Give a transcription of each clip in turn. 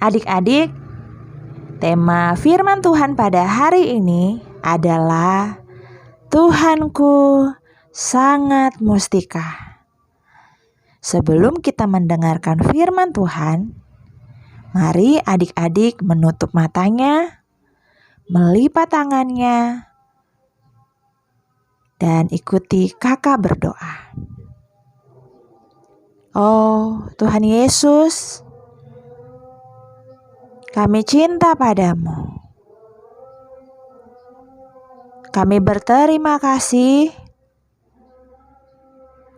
Adik-adik, tema firman Tuhan pada hari ini adalah Tuhanku sangat mustika. Sebelum kita mendengarkan firman Tuhan, mari adik-adik menutup matanya, melipat tangannya, dan ikuti kakak berdoa. Oh Tuhan Yesus, kami cinta padamu. Kami berterima kasih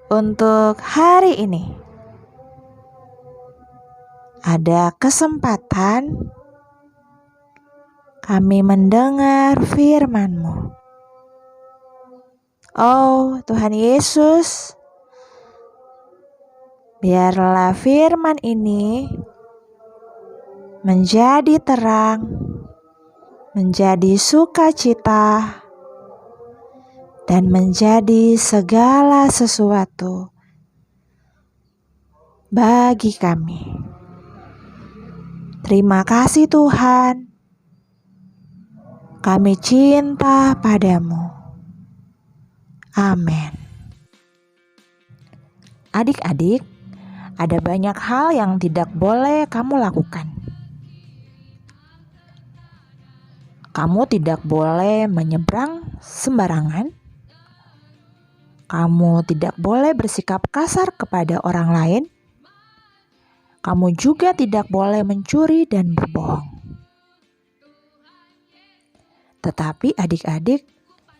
untuk hari ini. Ada kesempatan kami mendengar firman-Mu. Oh Tuhan Yesus, biarlah firman ini menjadi terang, menjadi sukacita, dan menjadi segala sesuatu bagi kami. Terima kasih Tuhan, kami cinta padamu. Amin. Adik-adik, ada banyak hal yang tidak boleh kamu lakukan. Kamu tidak boleh menyeberang sembarangan. Kamu tidak boleh bersikap kasar kepada orang lain. Kamu juga tidak boleh mencuri dan berbohong. Tetapi adik-adik,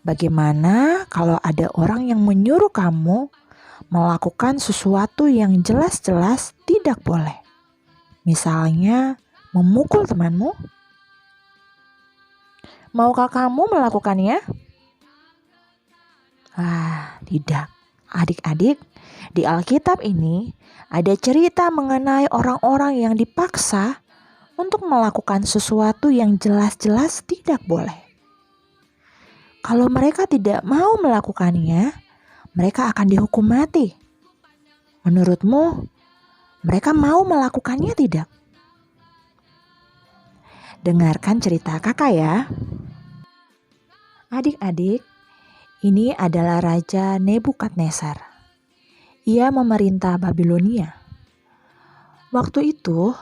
bagaimana kalau ada orang yang menyuruh kamu melakukan sesuatu yang jelas-jelas tidak boleh? Misalnya, memukul temanmu. Maukah kamu melakukannya? Tidak. Adik-adik, di Alkitab ini ada cerita mengenai orang-orang yang dipaksa untuk melakukan sesuatu yang jelas-jelas tidak boleh. Kalau mereka tidak mau melakukannya, mereka akan dihukum mati. Menurutmu, mereka mau melakukannya tidak? Dengarkan cerita kakak ya. Adik-adik, ini adalah Raja Nebukadnezar. Ia memerintah Babilonia. Waktu itu,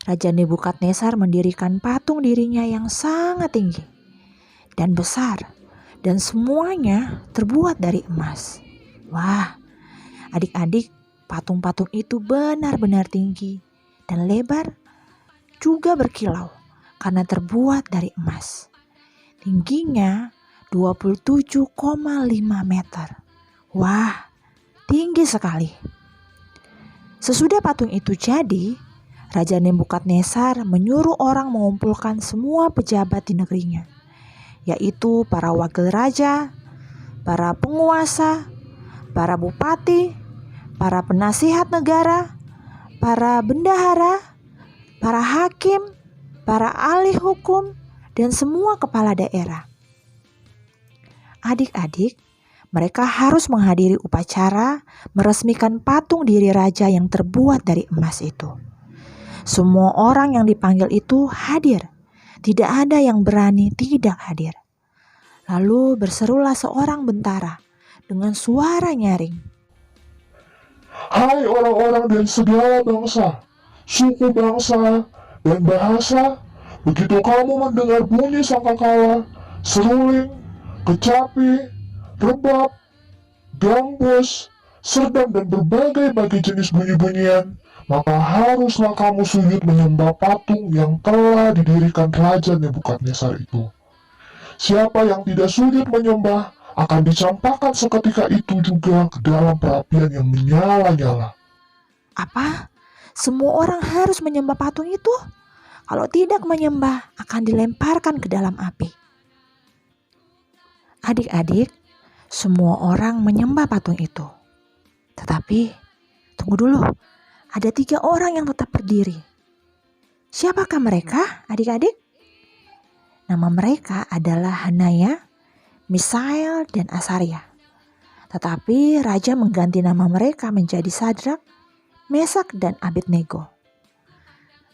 Raja Nebukadnezar mendirikan patung dirinya yang sangat tinggi dan besar, dan semuanya terbuat dari emas. Wah, adik-adik, patung-patung itu benar-benar tinggi dan lebar, juga berkilau karena terbuat dari emas. Tingginya 27,5 meter. Wah, tinggi sekali. Sesudah patung itu jadi, Raja Nebukadnezar menyuruh orang mengumpulkan semua pejabat di negerinya, yaitu para wakil raja, para penguasa, para bupati, para penasihat negara, para bendahara, para hakim, para ahli hukum, dan semua kepala daerah. Adik-adik, mereka harus menghadiri upacara meresmikan patung diri raja yang terbuat dari emas itu. Semua orang yang dipanggil itu hadir. Tidak ada yang berani tidak hadir. Lalu berserulah seorang bentara dengan suara nyaring. Hai orang-orang dan segala bangsa, suku bangsa, dan bahasa, begitu kamu mendengar bunyi sangkakala, seruling, kecapi, rebab, gambus, serdam, dan berbagai jenis bunyi-bunyian, maka haruslah kamu sujud menyembah patung yang telah didirikan Raja Nebukadnezar itu. Siapa yang tidak sujud menyembah akan dicampakkan seketika itu juga ke dalam perapian yang menyala-nyala. Apa? Semua orang harus menyembah patung itu? Kalau tidak menyembah, akan dilemparkan ke dalam api. Adik-adik, semua orang menyembah patung itu. Tetapi, tunggu dulu. Ada 3 orang yang tetap berdiri. Siapakah mereka, adik-adik? Nama mereka adalah Hanaya, Misael, dan Asaria. Tetapi raja mengganti nama mereka menjadi Sadrak, Mesak, dan Abednego.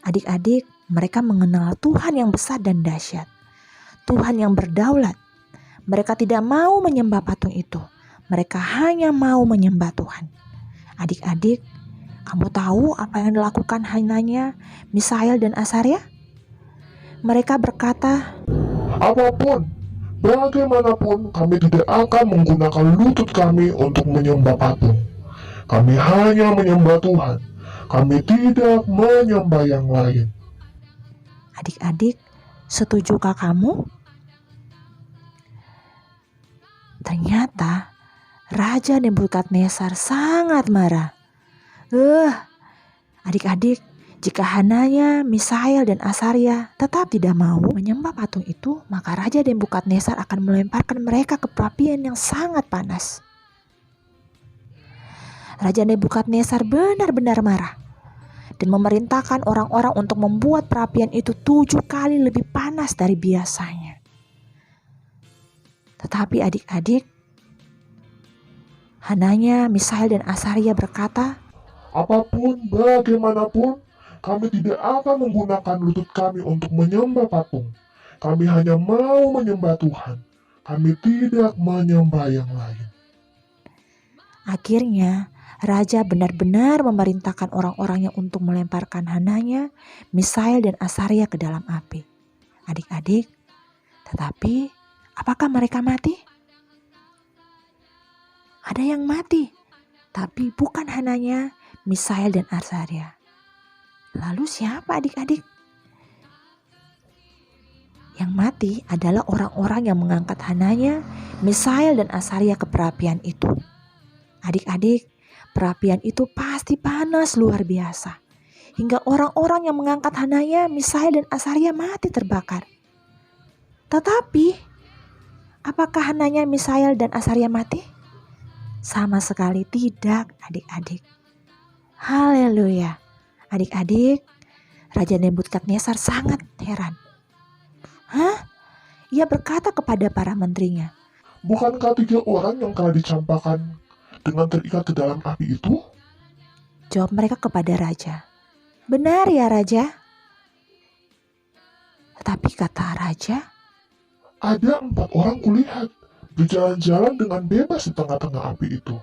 Adik-adik, Mereka mengenal Tuhan yang besar dan dahsyat, Tuhan yang berdaulat. Mereka tidak mau menyembah patung itu. Mereka hanya mau menyembah Tuhan. Adik-adik, kamu tahu apa yang dilakukan Hananya, Misael, dan Asaria? Mereka berkata, Apapun, bagaimanapun, kami tidak akan menggunakan lutut kami untuk menyembah patung. Kami hanya menyembah Tuhan. Kami tidak menyembah yang lain. adik-adik, setujukah kamu? Ternyata Raja Nebukadnezar sangat marah. Adik-adik, jika Hananya, Misael, dan Asaria tetap tidak mau menyembah patung itu, maka Raja Nebukadnezar akan melemparkan mereka ke perapian yang sangat panas. Raja Nebukadnezar benar-benar marah dan memerintahkan orang-orang untuk membuat perapian itu 7 kali lebih panas dari biasanya. Tetapi adik-adik, Hananya, Misael, dan Asaria berkata, Apapun, bagaimanapun, kami tidak akan menggunakan lutut kami untuk menyembah patung. Kami hanya mau menyembah Tuhan. Kami tidak menyembah yang lain. Akhirnya, Raja benar-benar memerintahkan orang-orangnya untuk melemparkan Hananya, Misael, dan Asaria ke dalam api. Adik-adik, tetapi apakah mereka mati? Ada yang mati, tapi bukan Hananya, Misael, dan Asaria. Lalu siapa adik-adik? Yang mati adalah orang-orang yang mengangkat Hananya, Misael, dan Asaria ke perapian itu. Adik-adik, perapian itu pasti panas luar biasa. Hingga orang-orang yang mengangkat Hananya, Misael, dan Asaria mati terbakar. Tetapi, apakah Hananya, Misael, dan Asaria mati? Sama sekali tidak, adik-adik. Haleluya. Adik-adik, Raja Nebukadnezar sangat heran. Ia berkata kepada para menterinya, Bukankah 3 orang yang telah dicampakkan dengan terikat ke dalam api itu? Jawab mereka kepada raja, benar ya raja. Tetapi kata raja, Ada 4 orang kulihat berjalan-jalan dengan bebas di tengah-tengah api itu.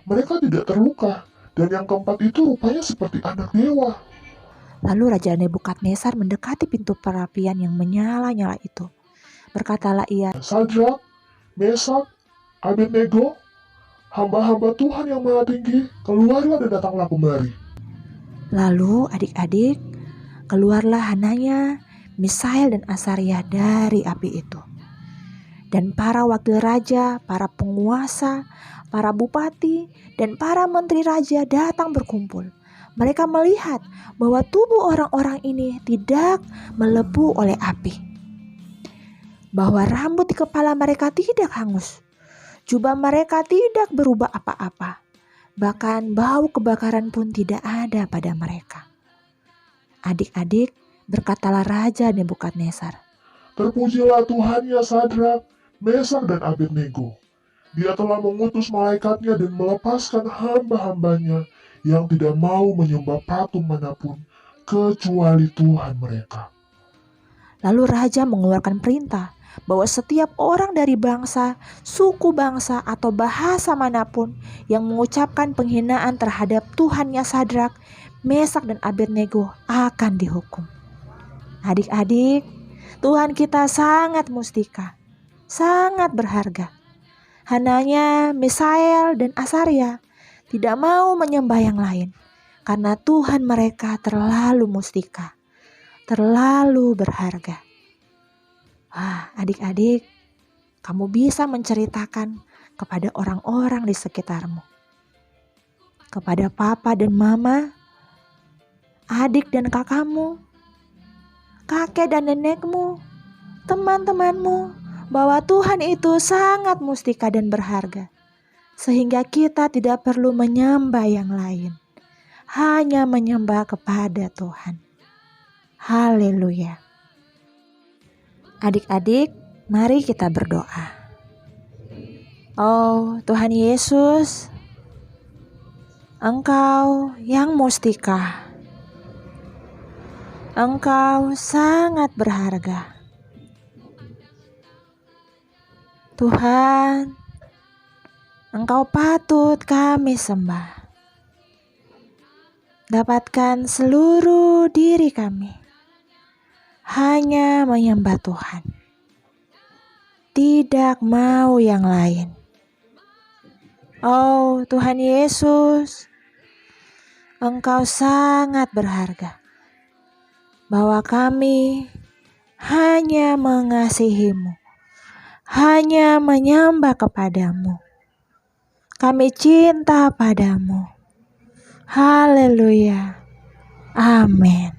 Mereka tidak terluka, dan yang keempat itu rupanya seperti anak dewa. Lalu Raja Nebukadnezar mendekati pintu perapian yang menyala-nyala itu. Berkatalah ia, Sadrak, Mesak, Abednego, hamba-hamba Tuhan yang Maha Tinggi, keluarlah dan datanglah kemari. lalu adik-adik, keluarlah Hananya, Misael, dan Asaria dari api itu. Dan para wakil raja, para penguasa, para bupati, dan para menteri raja datang berkumpul. Mereka melihat bahwa tubuh orang-orang ini tidak melepuh oleh api. Bahwa rambut di kepala mereka tidak hangus. Jubah mereka tidak berubah apa-apa. Bahkan bau kebakaran pun tidak ada pada mereka. Adik-adik, berkatalah Raja Nebukadnezar, Terpujilah Tuhan ya Sadrak, Mesak, dan Abednego. Dia telah mengutus malaikatnya dan melepaskan hamba-hambanya yang tidak mau menyembah patung manapun kecuali Tuhan mereka. Lalu raja mengeluarkan perintah bahwa setiap orang dari bangsa, suku bangsa, atau bahasa manapun yang mengucapkan penghinaan terhadap Tuhannya Sadrak, Mesak, dan Abednego akan dihukum. Adik-adik, Tuhan kita sangat mustika, sangat berharga. Hananya, Misael, dan Asaria tidak mau menyembah yang lain karena Tuhan mereka terlalu mustika, terlalu berharga. Adik-adik, kamu bisa menceritakan kepada orang-orang di sekitarmu, kepada papa dan mama, adik dan kakakmu, kakek dan nenekmu, teman-temanmu, bahwa Tuhan itu sangat mustika dan berharga, sehingga kita tidak perlu menyembah yang lain, hanya menyembah kepada Tuhan. Haleluya. Adik-adik, mari kita berdoa. Oh Tuhan Yesus, Engkau yang mustika, Engkau sangat berharga. Tuhan, Engkau patut kami sembah. Dapatkan seluruh diri kami hanya menyembah Tuhan, tidak mau yang lain. Oh Tuhan Yesus, Engkau sangat berharga, bahwa kami hanya mengasihi-Mu, hanya menyembah kepadamu. Kami cinta padamu. Haleluya. Amin.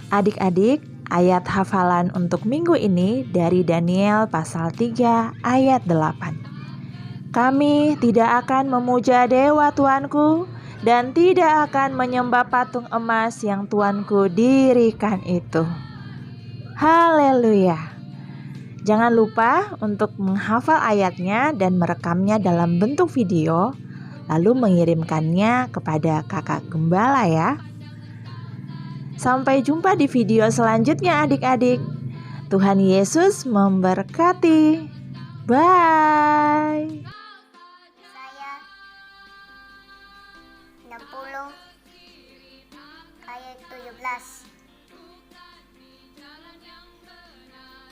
Adik-adik, ayat hafalan untuk minggu ini dari Daniel pasal 3 ayat 8. Kami tidak akan memuja dewa Tuanku dan tidak akan menyembah patung emas yang Tuanku dirikan itu. Haleluya. Jangan lupa untuk menghafal ayatnya dan merekamnya dalam bentuk video, lalu mengirimkannya kepada kakak gembala ya. Sampai jumpa di video selanjutnya adik-adik. Tuhan Yesus memberkati. Bye. Saya 60 ayat 17.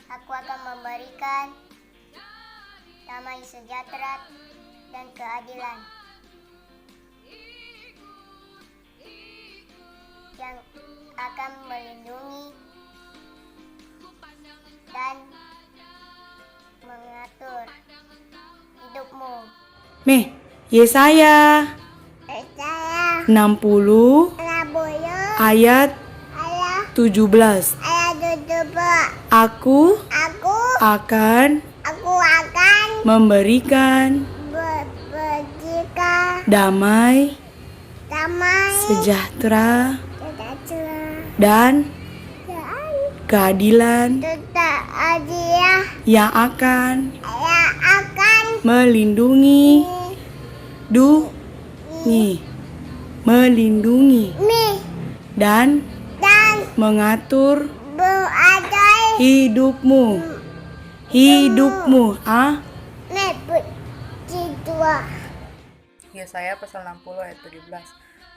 Aku akan memberikan damai sejahtera dan keadilan yang akan melindungi dan mengatur hidupmu. Nih, Yesaya 60 ayat 17. Aku akan memberikan damai, sejahtera, dan keadilan yang akan melindungi dan mengatur hidupmu. Yesaya pasal 60 ayat 17.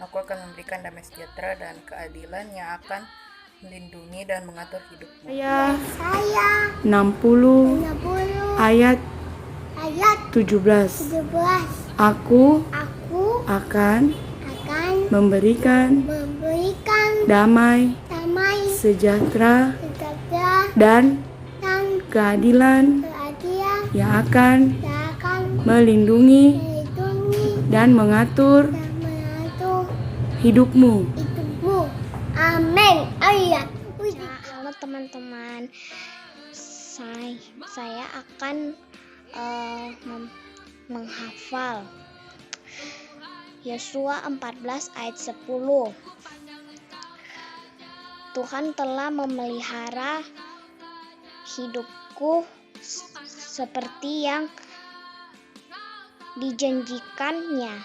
Aku akan memberikan damai sejahtera dan keadilan yang akan melindungi dan mengatur hidupmu. Saya 60 ayat 17. Aku akan memberikan damai, sejahtera, dan keadilan yang akan melindungi dan mengatur hidupmu. Amin. Halo teman-teman, saya akan menghafal Yosua 14 ayat 10. Tuhan telah memelihara hidupku seperti yang dijanjikannya.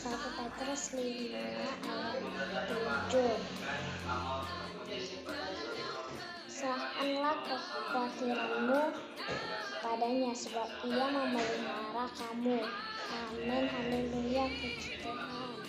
1 Petrus 5 ayat 7. Serahkanlah kekhawatiranmu padanya, sebab ia memelihara kamu. Amin. Haleluya. Puji Tuhan.